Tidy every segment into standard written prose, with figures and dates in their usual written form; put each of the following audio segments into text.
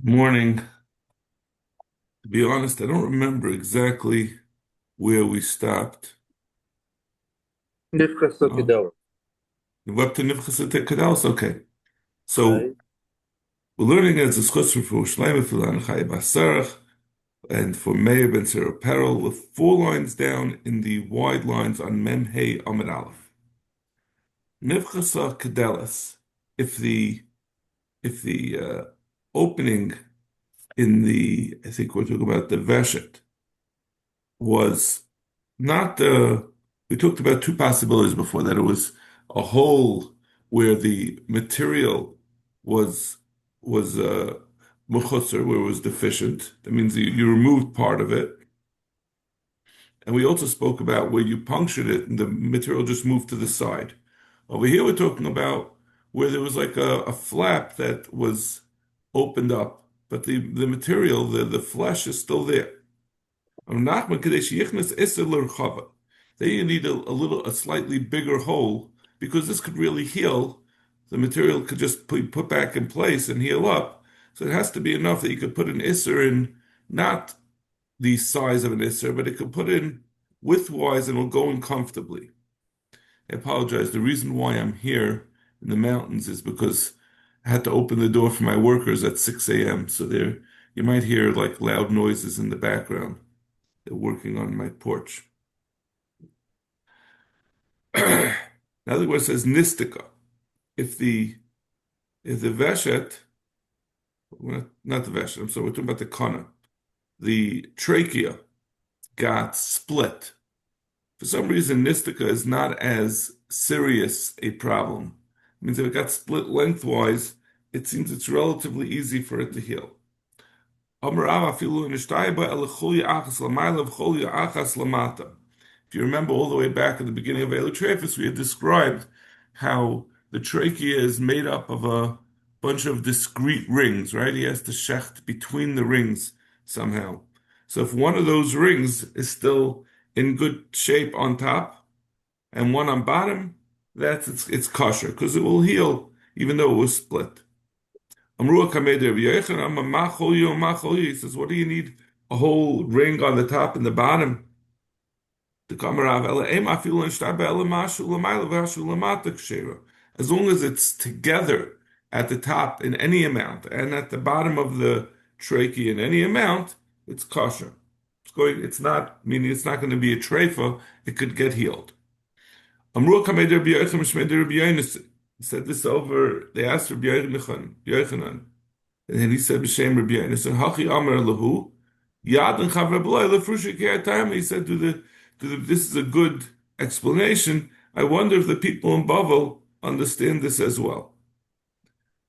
Morning. To be honest, I don't remember exactly where we stopped. Nifkas Oh, Okidel, we're up to Nifchas Kedalos. Okay. So right? we're learning as a schusser for Shleima Filan Chai Basarach and for Meir Ben Sarah Peril with four lines down in the wide lines on Mem Hey Amid Aleph. Nifchas Kedalos. If the opening in the I think we're talking about the Veshet was not we talked about two possibilities before that it was a hole where the material was was mukhasar, where it was deficient. That means you removed part of it. And we also spoke about where you punctured it and the material just moved to the side. Over here we're talking about where there was like a flap that was opened up, but the material, the flesh is still there. Nachman Kadesh Yichnas Isser L'Rchava. There you need a slightly bigger hole because this could really heal. The material could just put back in place and heal up. So it has to be enough that you could put an Isser in, not the size of an Isser, but it could put in widthwise and will go in comfortably. I apologize. The reason why I'm here in the mountains is because I had to open the door for my workers at 6 a.m. So there you might hear like loud noises in the background. They're working on my porch. Now the word says nistika. If the veshet, not the veshet, I'm sorry, we're talking about the kana. The trachea got split. For some reason, nistika is not as serious a problem. It means if it got split lengthwise, it seems it's relatively easy for it to heal. Amar Rava afilu nishtayba el chulya achas lamayla v'chulya achas lamata. If you remember all the way back at the beginning of Elutrefus, we had described how the trachea is made up of a bunch of discrete rings, right? He has to shecht between the rings somehow. So if one of those rings is still in good shape on top and one on bottom, it's kosher because it will heal even though it was split. Amrua Kamed Rabbi Yochanan, Amar Ma Chol Yom Ma Chol Yom. He says, what do you need a whole ring on the top and the bottom? The Kamarav Ela Ema Afilu Nishtar Be'ela Mashu L'mayla V'Hashu L'mata Kshera. As long as it's together at the top in any amount and at the bottom of the trachea in any amount, it's kosher. It's not, meaning it's not going to be a treifa, it could get healed. Amru Kamed Rabbi Yochanan Mishmei Rabbi Yochanan said this over, they asked Rabbi Yochanan, and then he said, B'Shem Rabbi Yonasan, Hachi Amar Lahu, Yad and Chavra B'lai Lefrushi Kiyatayim. He said this is a good explanation. I wonder if the people in Bavel understand this as well.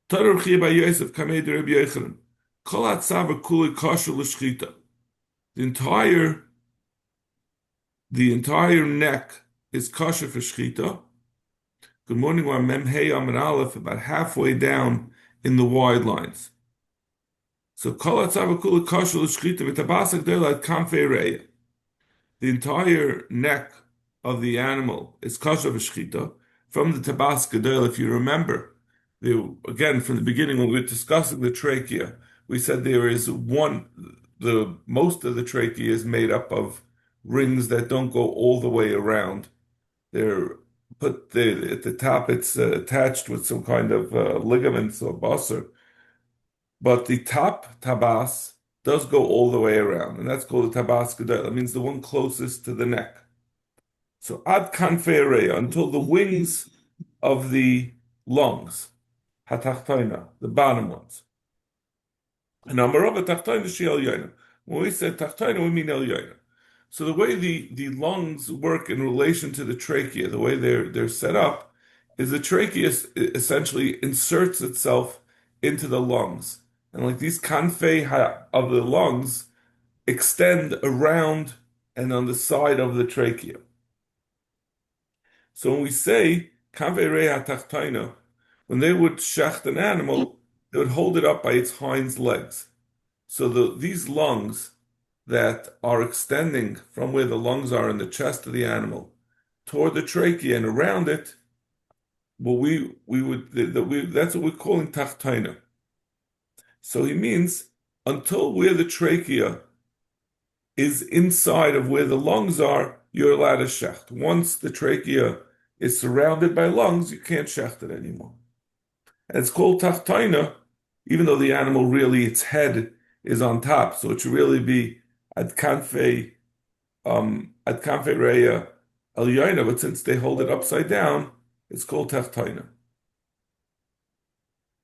Tadur Chiya by Yosef Kamei de Rabbi Yochanan, Kol Hatzav Kuli Kosher L'Shchita. The entire the entire neck is kosher for shchita. Good morning, we're Mem Hey Amar Aleph, about halfway down in the wide lines. So kol hatzavakula kosher l'shchita v'tabasak delat kamfei reya. The entire neck of the animal is kosher v'shchita from the tabas gadol. If you remember, again from the beginning when we were discussing the trachea, we said there is one. The most of the trachea is made up of rings that don't go all the way around. They're at the top. It's attached with some kind of ligaments or busser. But the top tabas does go all the way around, and that's called the tabas gedol. That means the one closest to the neck. So ad kanfei until the wings of the lungs, hatachtoina, the bottom ones. And amarava tachtoina she el yoina. When we say tachtoina, we mean el yoina. So the way the lungs work in relation to the trachea, the way they're set up, is the trachea essentially inserts itself into the lungs. And like these kanfei of the lungs extend around and on the side of the trachea. So when we say kanfei reha tachtaina, when they would shecht an animal, they would hold it up by its hind legs. So these lungs that are extending from where the lungs are in the chest of the animal toward the trachea and around it, well, we would that's what we're calling tachtaina. So he means until where the trachea is inside of where the lungs are, you're allowed to shecht. Once the trachea is surrounded by lungs, you can't shecht it anymore. And it's called tachtaina, even though the animal really, its head is on top. So it should really be ad kanfe reya el, but since they hold it upside down, it's called tachtaina.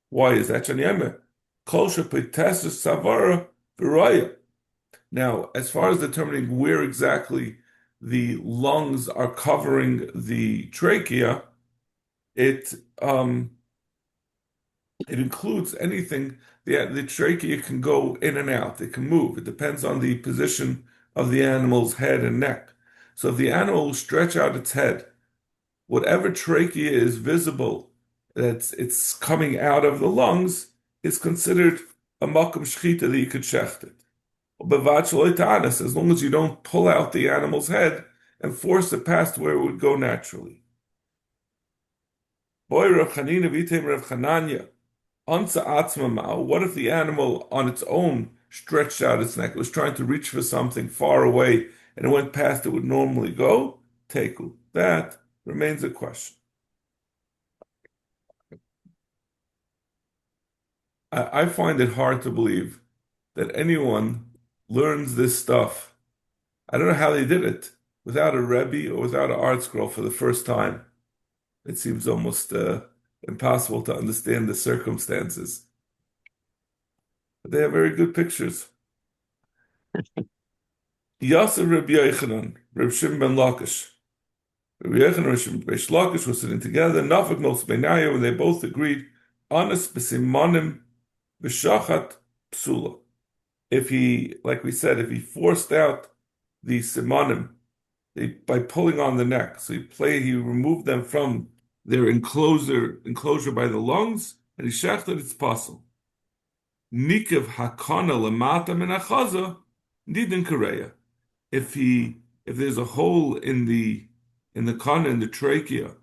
Why is that? Shanyeme, kol shepetesis savara v'raya. Now, as far as determining where exactly the lungs are covering the trachea, it it includes anything. The trachea can go in and out. It can move. It depends on the position of the animal's head and neck. So if the animal will stretch out its head, whatever trachea is visible, that's it's coming out of the lungs, is considered a makom shchita that you could shecht it. As long as you don't pull out the animal's head and force it past where it would go naturally. Boy, Rav Chanina v'yitem Rav Chananya. What if the animal on its own stretched out its neck? It was trying to reach for something far away and it went past it would normally go? Teku. That remains a question. I find it hard to believe that anyone learns this stuff. I don't know how they did it without a Rebbe or without an art scroll for the first time. It seems almost impossible to understand the circumstances. But they have very good pictures. Yasser Reb Yochanan, Reb Shimon ben Lakish. Reb Yochanan and Reb Shimon ben Lakish were sitting together. Nafik Mos Beinayu, and they both agreed. Anas b'simonim b'shachat psula. If he, like we said, if he forced out the simonim by pulling on the neck, so he removed them from their enclosure by the lungs, and he shechted, it's possible. Nikav hakana lamata min achaza nidin kareya. If there's a hole in the kana, in the trachea,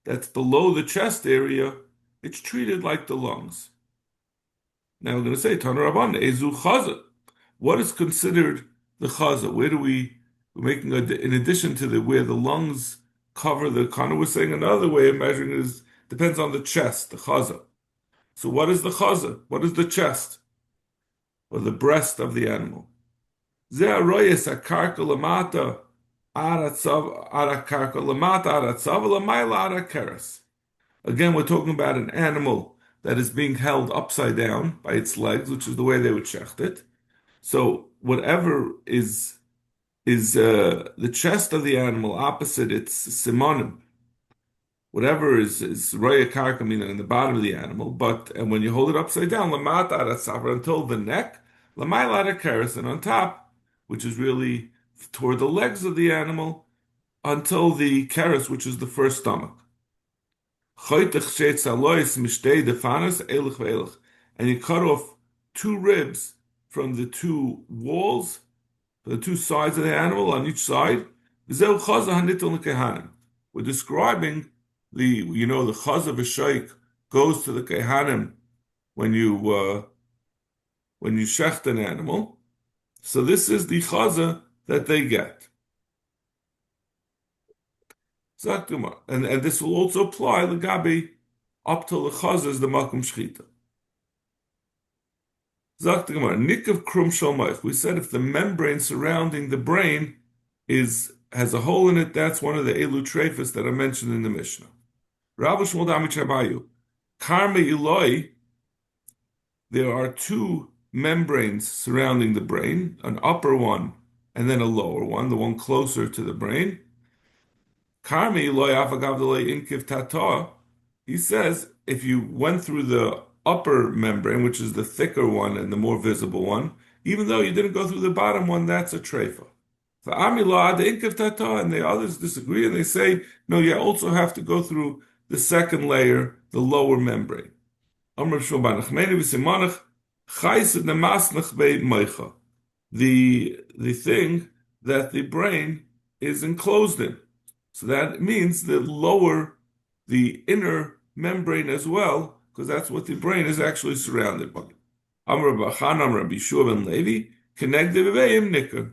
that's below the chest area, it's treated like the lungs. Now we're going to say Tana Rabban Ezu Chaza. What is considered the chaza? We're making in addition to where the lungs cover the kana. We're saying another way of measuring it is depends on the chest, the chaza. So what is the chaza? What is the chest or the breast of the animal? Again, we're talking about an animal that is being held upside down by its legs, which is the way they would shecht it. So whatever is the chest of the animal opposite its simonim, whatever is roya karka, meaning in the bottom of the animal, and when you hold it upside down, lamata aratzavar, until the neck, lamayla arakeres, and on top, which is really toward the legs of the animal, until the keres, which is the first stomach. And you cut off two ribs from the two walls, the two sides of the animal on each side. We're describing the chaza v'shaik goes to the kehanim when you shecht an animal. So this is the chaza that they get. And this will also apply the gabi up till the chaza is the makom shchita. Nikav krum shalmaich. We said if the membrane surrounding the brain has a hole in it, that's one of the elu trefus that are mentioned in the Mishnah. Rabbi Shmuel Dami Chabayu, karme iloi. There are two membranes surrounding the brain, an upper one and then a lower one, the one closer to the brain. Karmi loy afagavdalei inkiv tata. He says if you went through the upper membrane, which is the thicker one and the more visible one, even though you didn't go through the bottom one, that's a treifa. For amila the inkiv tata, and the others disagree and they say no, you also have to go through the second layer, the lower membrane. Amr Shulban Achmeni v'simanach chayis nemasnach bei meicha. The thing that the brain is enclosed in. So that means the inner membrane as well, because that's what the brain is actually surrounded by. Amr Bachan, Amr Bishua ben Levi, connected Vivayim Nikar.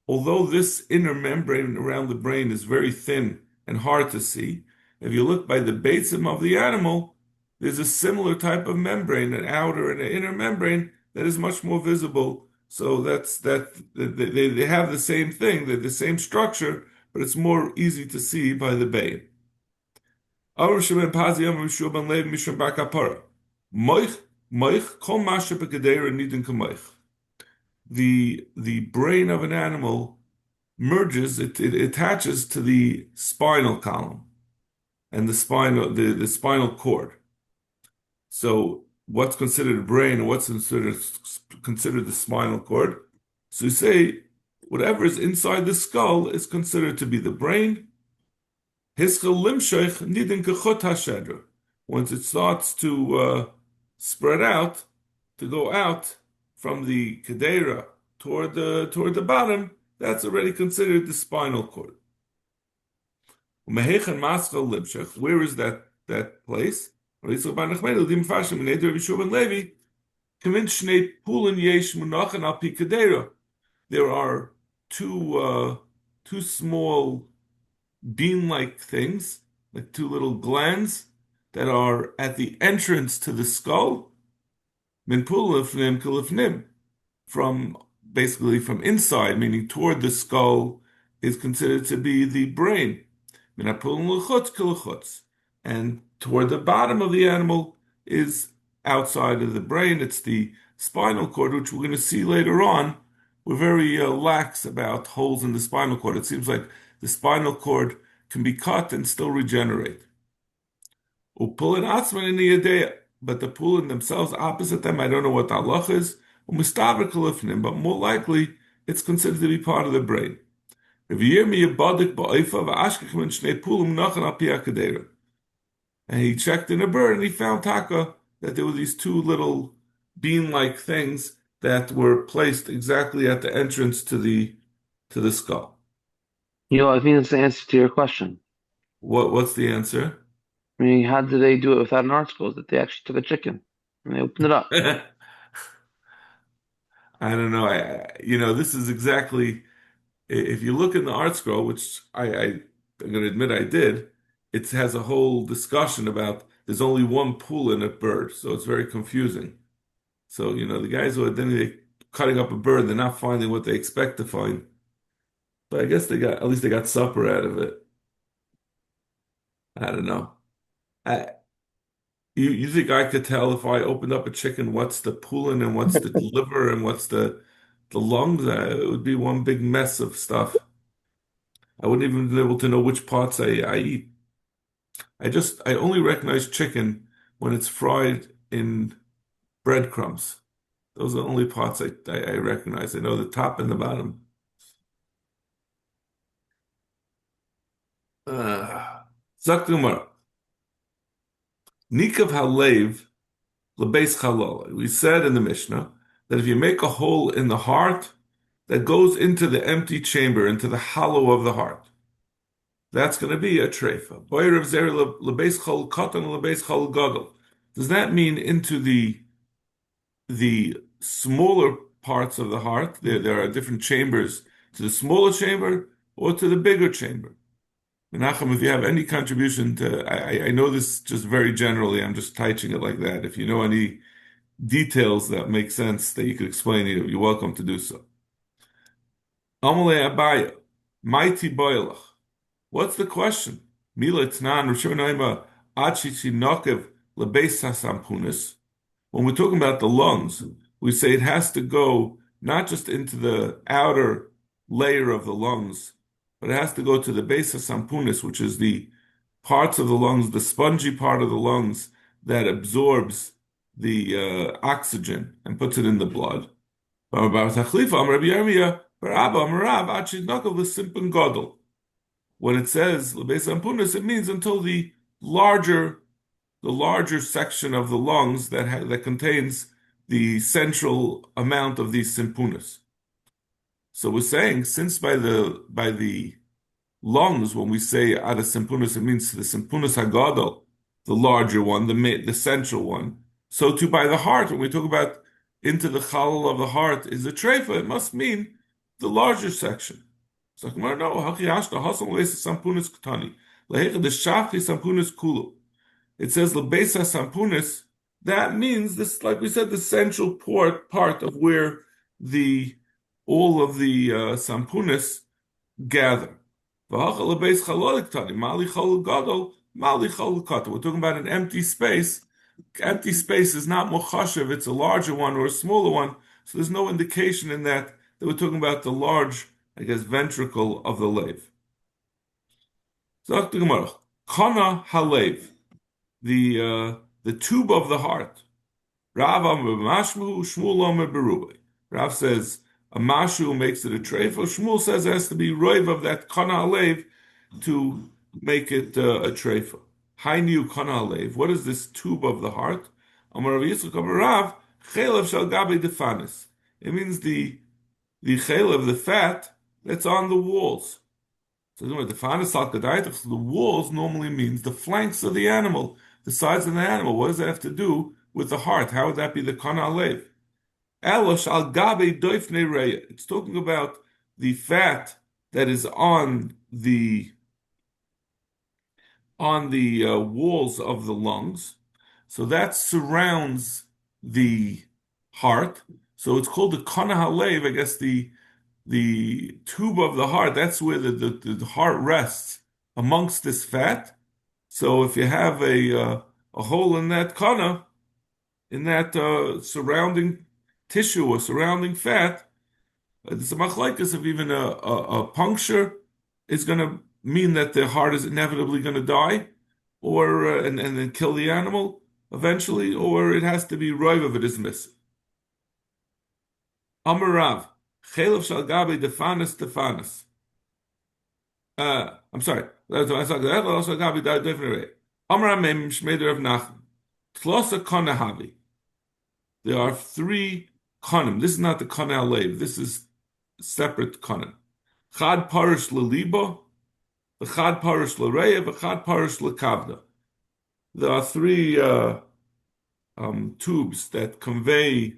Although this inner membrane around the brain is very thin and hard to see, if you look by the basim of the animal, there's a similar type of membrane, an outer and an inner membrane, that is much more visible. So they have the same thing, they're the same structure, but it's more easy to see by the bain. The brain of an animal merges, it attaches to the spinal column and the spinal cord. So what's considered a brain and what's considered the spinal cord? So you say whatever is inside the skull is considered to be the brain. Once it starts to spread out, to go out from the kedera toward the bottom, that's already considered the spinal cord. Where is that place? There are two small bean-like things, like two little glands that are at the entrance to the skull. From basically from inside, meaning toward the skull, is considered to be the brain. And toward the bottom of the animal is outside of the brain. It's the spinal cord, which we're going to see later on. We're very lax about holes in the spinal cord. It seems like the spinal cord can be cut and still regenerate. But the pulin themselves, opposite them, I don't know what the halach is. But more likely, it's considered to be part of the brain. And he checked in a bird and he found taka that there were these two little bean-like things that were placed exactly at the entrance to the skull. I think that's the answer to your question. What's the answer? I mean, how did they do it without an article? That they actually took a chicken and they opened it up. I don't know. This is exactly, if you look in the art scroll, which I'm going to admit I did, it has a whole discussion about there's only one pool in a bird, so it's very confusing. So, the guys who are then they cutting up a bird, they're not finding what they expect to find. But I guess at least they got supper out of it. I don't know. I, you think I could tell if I opened up a chicken what's the pulin and what's the liver and what's the lungs? It would be one big mess of stuff. I wouldn't even be able to know which parts I eat. I only recognize chicken when it's fried in breadcrumbs. Those are the only parts I recognize. I know the top and the bottom. Zak Gemara. Nikav halev lebeis chalala. We said in the Mishnah that if you make a hole in the heart, that goes into the empty chamber, into the hollow of the heart, that's going to be a treifa. Boyer of zer lebeis chol katan lebeis chol gadol. Does that mean into the smaller parts of the heart? There are different chambers, to the smaller chamber or to the bigger chamber. Menachem, if you have any contribution to, I know this just very generally, I'm just teaching it like that. If you know any details that make sense that you could explain, you're welcome to do so. Amalei Abaya, mighty boilach. What's the question? Mila Tnan Rishon Achichi Nokev Lebeis Hasampunis. When we're talking about the lungs, we say it has to go not just into the outer layer of the lungs, but it has to go to the base of sampunis, which is the parts of the lungs, the spongy part of the lungs that absorbs the oxygen and puts it in the blood. When it says lebes sampunis, it means until the larger section of the lungs that contains the central amount of these simpunas. So we're saying, since by the lungs, when we say ada simpunas, it means the simpunas hagadol, the larger one, the central one. So too by the heart, when we talk about into the chalal of the heart is a treifa, it must mean the larger section. So Gemara, no, haki ashta hasam leisa sampunis katani, lehecha the shafi sampunis kulu. It says lebeisa sampunis. That means this, like we said, the central part of where the all of the sampunis gather. We're talking about an empty space. Empty space is not muchashev, it's a larger one or a smaller one. So there's no indication in that we're talking about the large, I guess, ventricle of the lave. Zok the Gemara, Kana halev, the tube of the heart. Rav Amar b'mashmu, Shmuel Amar b'rubai. Rav says a mashu makes it a treifa. Shmuel says it has to be roiv of that kana halev to make it a treifa. Hainu kana halev. What is this tube of the heart? Amar Rav Yitzchak Amar Rav chelev shal gabe defanis. It means the chelev, the fat that's on the walls. So the walls normally means the flanks of the animal, the sides of the animal. What does that have to do with the heart? How would that be the kana alev? Elosh al gabe doifne reya. It's talking about the fat that is on the walls of the lungs. So that surrounds the heart. So it's called the kana halev. I guess the tube of the heart. That's where the heart rests amongst this fat. So if you have a hole in that kana, in that surrounding tissue or surrounding fat, it's a machlekes of even a puncture is going to mean that the heart is inevitably going to die, or and then kill the animal eventually, or it has to be roiv if it is missing. Amarav, chelev shal gabe defanis defanis. I'm sorry. Amarav mem shmeder of Nachman. Tlosa konahavi. There are three konim. This is not the kana alev. This is separate konim. Chad parish lelibo, the chad parish l'reya, the chad parish l'kavda. There are three tubes that convey,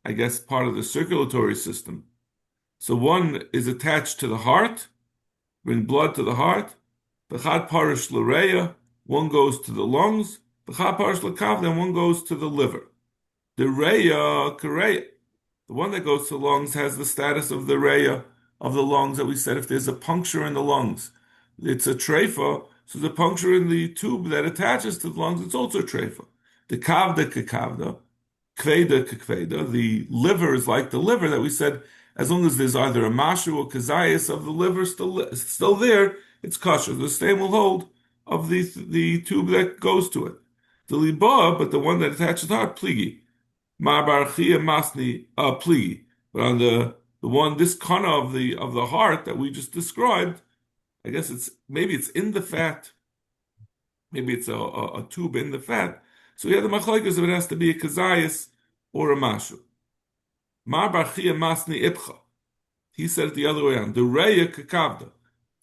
I guess, part of the circulatory system. So one is attached to the heart, bring blood to the heart. The chad parish l'reya, one goes to the lungs. The chad parish l'kavda, and one goes to the liver. The reya kareya, the one that goes to the lungs, has the status of the reya of the lungs that we said if there's a puncture in the lungs, it's a treifa. So the puncture in the tube that attaches to the lungs, it's also a treifa. The kavda kavda, kveda kveda, the liver is like the liver that we said, as long as there's either a mashu or kazayas of the liver still there, it's kosher. The same will hold of the tube that goes to it. The liba, but the one that attaches to the heart, pligi. Ma'barchia masni pligi. But on the one, this kana of the heart that we just described, I guess maybe it's in the fat, maybe it's a tube in the fat. So we have the machlokes if it has to be a kazayas or a mashu. Ma'barchia masni ipcha. He said it the other way around. The reya kakavda,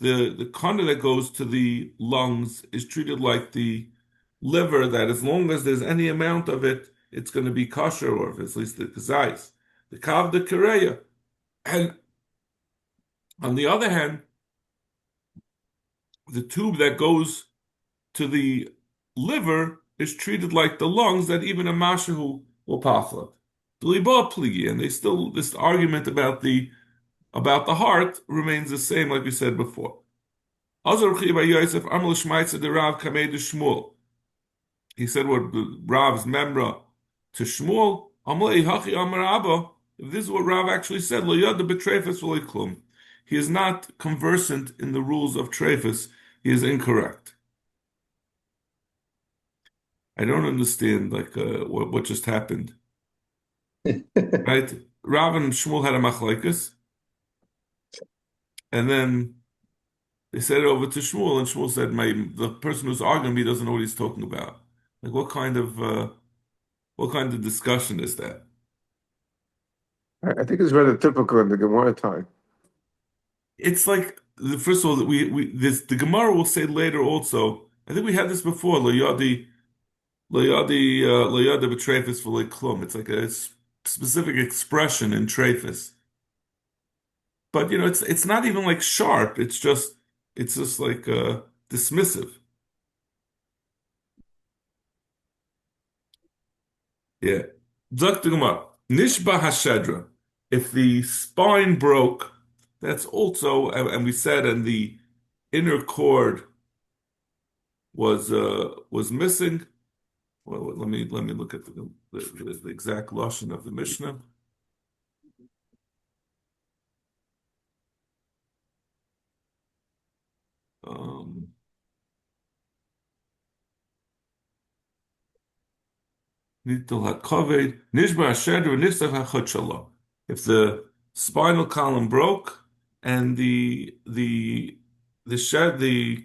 the kana that goes to the lungs is treated like the liver, that as long as there's any amount of it, it's going to be kosher, or if it's at least the kazayas. The kavda kareya. And on the other hand, the tube that goes to the liver is treated like the lungs, that even a mashahu will paflat. And they still, this argument about the heart remains the same, like we said before. He said what Rav's memra to Shmuel. If this is what Rav actually said, he is not conversant in the rules of treifas. He is incorrect. I don't understand what just happened. Right? Rav and Shmuel had a machlekes, and then they said it over to Shmuel, and Shmuel said, the person who's arguing me doesn't know what he's talking about. Like what kind of discussion is that? I think it's rather typical in the Gemara time. It's like first of all, the Gemara will say later also. I think we had this before. Lo yadi b'treifas v'lo klum. It's like specific expression in trephis. But it's not even like sharp. It's just like dismissive. Yeah. Sagt the Gemara, Nishba Hashedra. If the spine broke, that's also, and we said, and the inner cord was missing. Well, let me look at the exact lashon of the Mishnah. Um, Nitul hakoved nishba hashedra niftach hachot. If the spinal column broke and the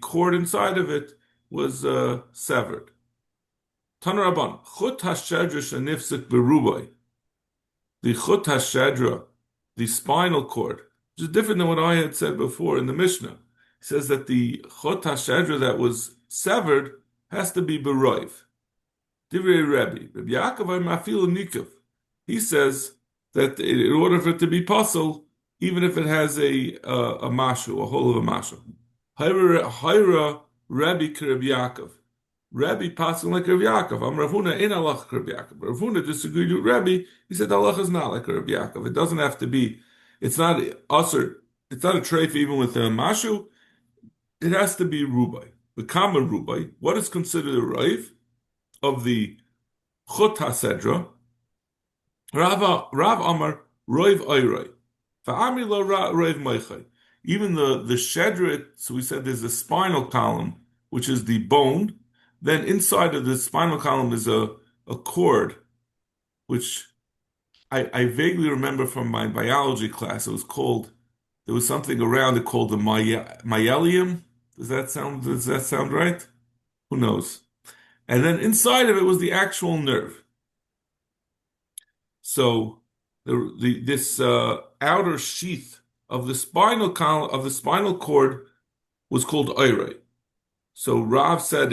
cord inside of it was severed. Tanaraban chut hashedra shenifsik berubai. The chut hashedra, the spinal cord, which is different than what I had said before in the Mishnah. It says that the chut hashedra that was severed has to be beroiv. Divrei Rebbe, Rabbi Yaakov Mafil Nikav. He says that in order for it to be puzzle, even if it has a mashu, a hole of a mashu. Hayra Rabbi Rabbi Yaakov. Rabbi passing like Rabbi Yaakov. Am Rav Huna in Allah Rabbi Yaakov. Rav Huna disagreed with Rabbi. He said Allah is not like Rabbi Yaakov. It doesn't have to be. It's not usher. It's not a treif even with a mashu. It has to be rubai. The kama rubai. What is considered a raif of the chut hasedra? Rav Amar roiv oiroi. Fa'amri lo roiv moichay. Even the shedrit. So we said there's a spinal column, which is the bone. Then inside of the spinal column is a cord, which I vaguely remember from my biology class. There was something around it called the myelium. Does that sound right? Who knows? And then inside of it was the actual nerve. So this outer sheath of the spinal column of the spinal cord was called oirei. So Rav said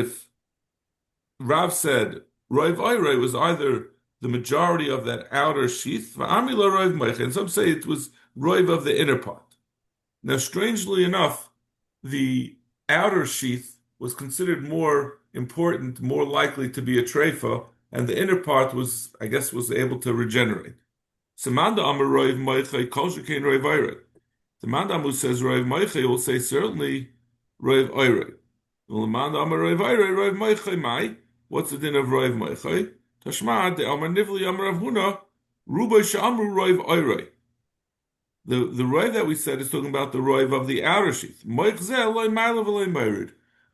Roiv Oirei was either the majority of that outer sheath, and some say it was Roiv of the inner part. Now, strangely enough, the outer sheath was considered more important, more likely to be a treifa, and the inner part was able to regenerate. Samanda Amar Roiv Moichei Kol Shekain Roiv Oirei. The Mandamu says Roiv Moichei will say certainly Roiv Oirei. What's the din of Roiv Moichei? Tashma de Amar Nivli Amar Rav Huna Rubai Sha'amru Roiv Oirei. The Roiv that we said is talking about the Roiv of the outer sheath.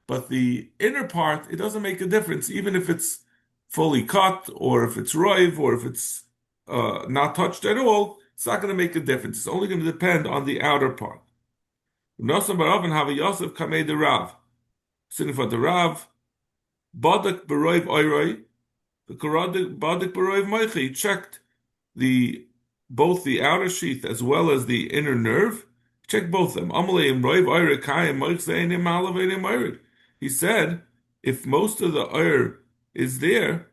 But the inner part, it doesn't make a difference, even if it's fully cut, or if it's Roiv, or if it's not touched at all. It's not going to make a difference. It's only going to depend on the outer part. Nosam Barav have a Yosef Kamei de Rav. Sitting for the Rav, Badak Baroiv Oiroi, the Badak Baroiv Moichi checked both the outer sheath as well as the inner nerve. Check both of them. Amaleim Roiv Oiroi Kayim Moichzeinim Malaveinim Oirid. He said, if most of the oir is there,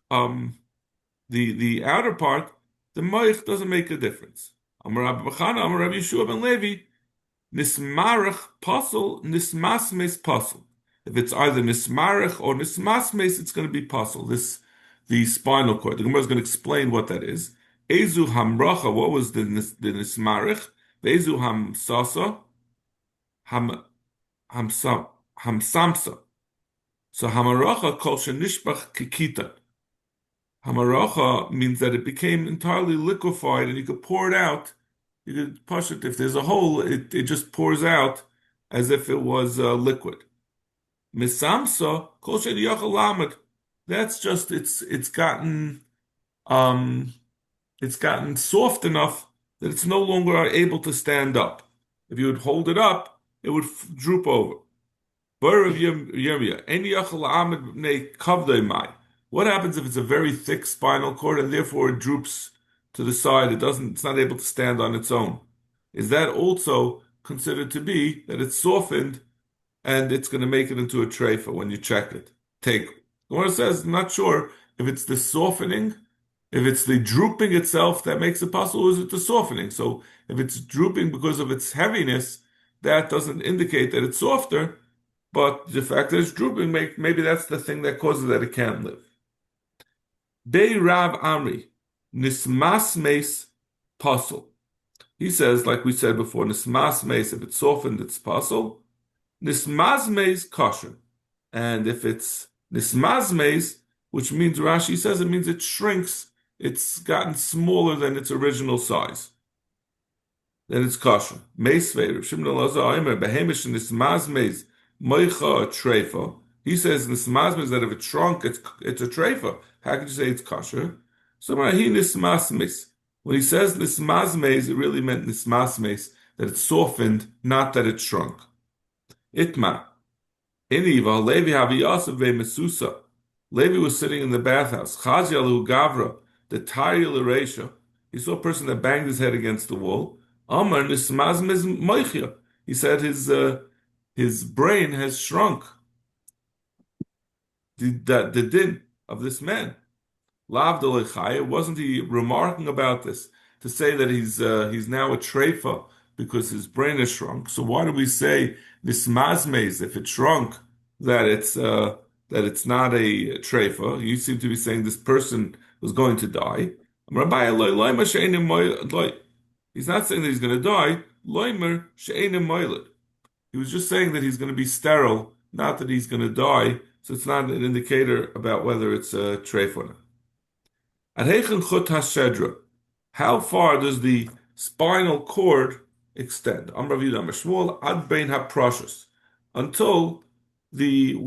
the outer part, the moich doesn't make a difference. Amar Rabbi Bachana, Amar Rabbi Yeshua ben Levi. Nismarach pasul, nismasmes pasul. If it's either nismarach or nismasmes, it's going to be pasul. The spinal cord. The Gemara is going to explain what that is. Ezu hamracha. What was the nismarach? Ezu hamsasa. Hamsamsa. So hamaracha kol shenishbach kikita. Hamaracha means that it became entirely liquefied, and you could pour it out. You could push it. If there's a hole, it just pours out as if it was liquid. Misamsa kol yachal lamed. That's just it's gotten soft enough that it's no longer able to stand up. If you would hold it up, it would droop over. What happens if it's a very thick spinal cord and therefore it droops to the side? It's not able to stand on its own. Is that also considered to be that it's softened and it's going to make it into a treifa when you check it? Take. The one says, I'm not sure if it's the softening If it's the drooping itself that makes it possible, or is it the softening? So if it's drooping because of its heaviness, that doesn't indicate that it's softer, but the fact that it's drooping, maybe that's the thing that causes that it can't live. Bei Rav Amri, nismas meis pasul. He says, like we said before, nismas meis, if it's softened, it's pasul. Nismas meis kosher. And if it's nismas meis, which means Rashi says it means it shrinks, it's gotten smaller than its original size. Then it's kosher. Meisvei, Rav Shimon Elazar Omer, behemish nismas meis, moicha treifa. He says nismas meis that if it shrunk, it's a treifa. How could you say it's kosher? So he nismas meis. When he says nismas meis, it really meant nismas meis, that it's softened, not that it shrunk. Itma. Iniva, Levi Haviyasav Mesusa. Levi was sitting in the bathhouse. Chazialu Gavra, the Tari L'Reisha. He saw a person that banged his head against the wall. Amar Nismazm is Moichia. He said his brain has shrunk. The din of this man. Lav Delechaya, wasn't he remarking about this to say that he's now a treifa because his brain has shrunk? So why do we say this mazmez, if it shrunk, that it's not a treifa? You seem to be saying this person was going to die. He's not saying that he's going to die. He was just saying that he's going to be sterile, not that he's going to die. So it's not an indicator about whether it's a treifa or not. How far does the spinal cord extend? Until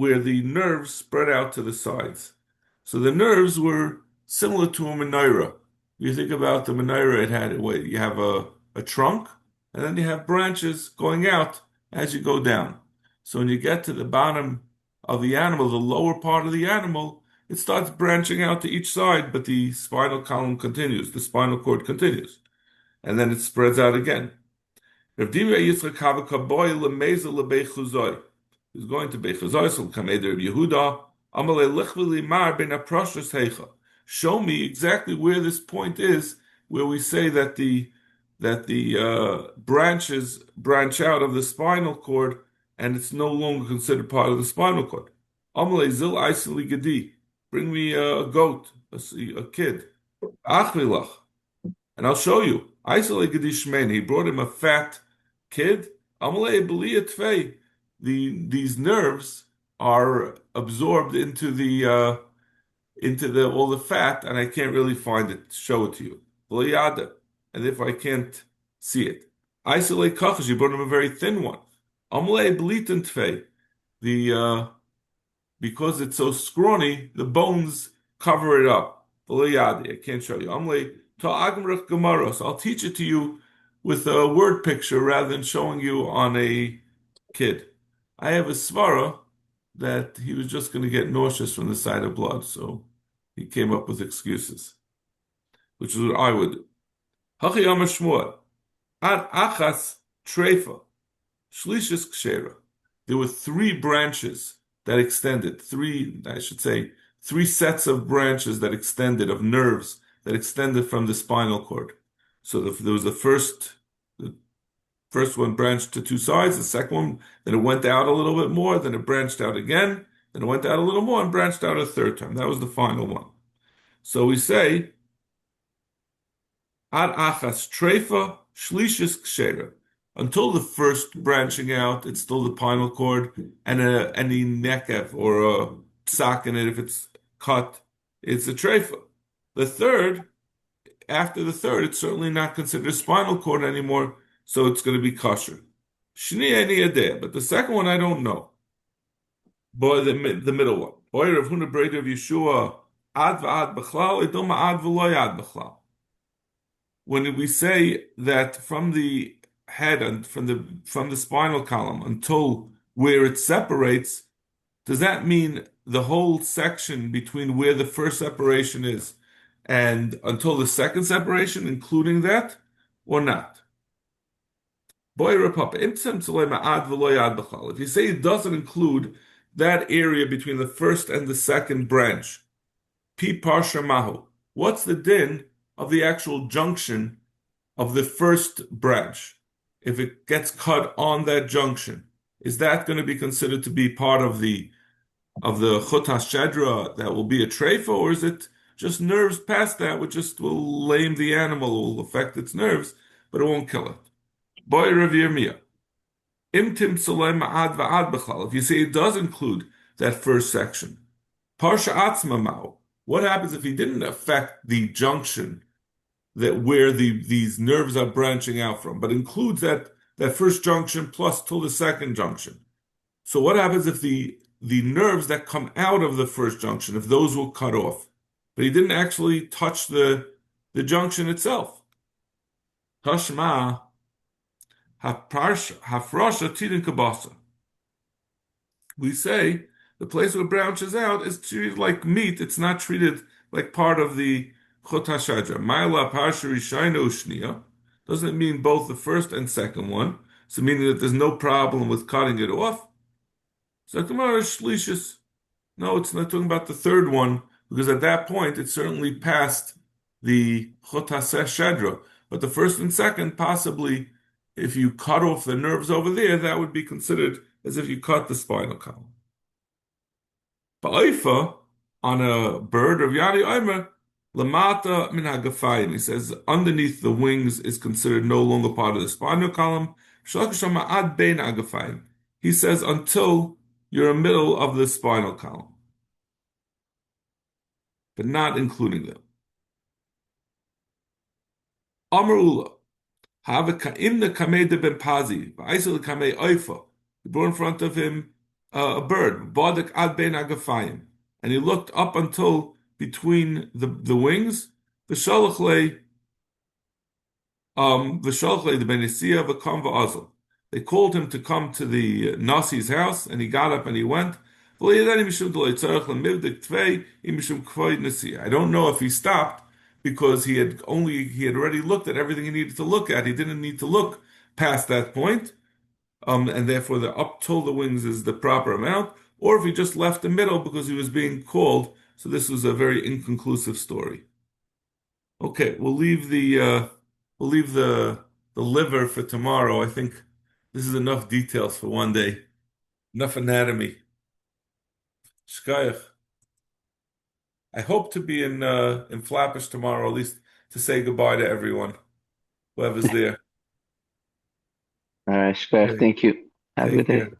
where the nerves spread out to the sides. So the nerves were similar to a menorah. You think about the menorah, you have a trunk, and then you have branches going out as you go down. So when you get to the bottom of the animal, the lower part of the animal, it starts branching out to each side, but the spinal column continues, the spinal cord continues, and then it spreads out again. Rav Divya Yitzchak Havakaboy Lemeza Lebechuzoi. He's going to Bechuzoi, so come Eder Yehuda. Amale Lichvili Mar Ben Aproshus Heicha. Show me exactly where this point is, where we say that the branches branch out of the spinal cord, and it's no longer considered part of the spinal cord. Amale Zil Aisili Gedi. Bring me a goat, a kid. Achvilach. And I'll show you. He brought him a fat kid. These nerves are absorbed into all the fat, and I can't really find it to show it to you. And if I can't see it. He brought him a very thin one. Because it's so scrawny, the bones cover it up. I can't show you. So I'll teach it to you with a word picture rather than showing you on a kid. I have a svara that he was just going to get nauseous from the sight of blood, so he came up with excuses, which is what I would do. Hachi Amar Shmuel, Ad Achas Treifa, Shlishis Kshera. There were three branches that extended, three sets of branches that extended, of nerves that extended from the spinal cord. So there was the first one branched to two sides, the second one, then it went out a little bit more, then it branched out again, then it went out a little more and branched out a third time. That was the final one. So we say, Ad achas treifa shlishis kshera. Until the first branching out, it's still the spinal cord, and any nekev or a psak in it, if it's cut, it's a treifa. After the third, it's certainly not considered a spinal cord anymore, so it's going to be kosher. Shni any idea, but the second one I don't know. Boy, the middle one. Boy, Rav Huna Breder of Yeshua, ad v'ad b'chlal, idoma ad v'loy ad b'chlal. When we say that from the head and from the spinal column until where it separates, does that mean the whole section between where the first separation is and until the second separation, including that, or not? If you say it doesn't include that area between the first and the second branch, pi parsha mahu, what's the din of the actual junction of the first branch? If it gets cut on that junction, is that going to be considered to be part of the chut hashedra that will be a treifa, or is it just nerves past that, which just will lame the animal, will affect its nerves, but it won't kill it? Boy revere mia. Imtim tzolem ma'ad va'ad b'chlal. If you say it does include that first section, parsha atzma mao. What happens if he didn't affect the junction that where these nerves are branching out from, but includes that first junction plus till the second junction? So what happens if the nerves that come out of the first junction, if those will cut off, but he didn't actually touch the junction itself? Tashma hafrasha tidin kabasa. We say the place where it branches out is treated like meat. It's not treated like part of the chut hashadra. Ma'ila parsha rishayna ushniya doesn't mean both the first and second one. So meaning that there's no problem with cutting it off. So Gemara shlishis. No, it's not talking about the third one, because at that point it certainly passed the chut hashadra. But the first and second, possibly, if you cut off the nerves over there, that would be considered as if you cut the spinal column. Ba'aifa, on a bird of Yadi Aimer, lamata min hagafayim. He says underneath the wings is considered no longer part of the spinal column. Shalakashama ad bein hagafayim. He says until you're in the middle of the spinal column, but not including them. Amar Ula, have in the kamei de ben pazi, v'aisel kamei oifa. He brought in front of him a bird, badak ad bein agafayim, and he looked up until between the wings. V'shalachle the benisia v'kam v'azal. They called him to come to the Nasi's house, and he got up and he went. I don't know if he stopped because he had already looked at everything he needed to look at. He didn't need to look past that point, and therefore the up till the wings is the proper amount. Or if he just left the middle because he was being called. So this was a very inconclusive story. Okay, we'll leave the liver for tomorrow. I think this is enough details for one day. Enough anatomy. Shkayach. I hope to be in Flatbush tomorrow, at least to say goodbye to everyone, whoever's there. All right, Shkar, Okay, thank you. Have a take good day. care.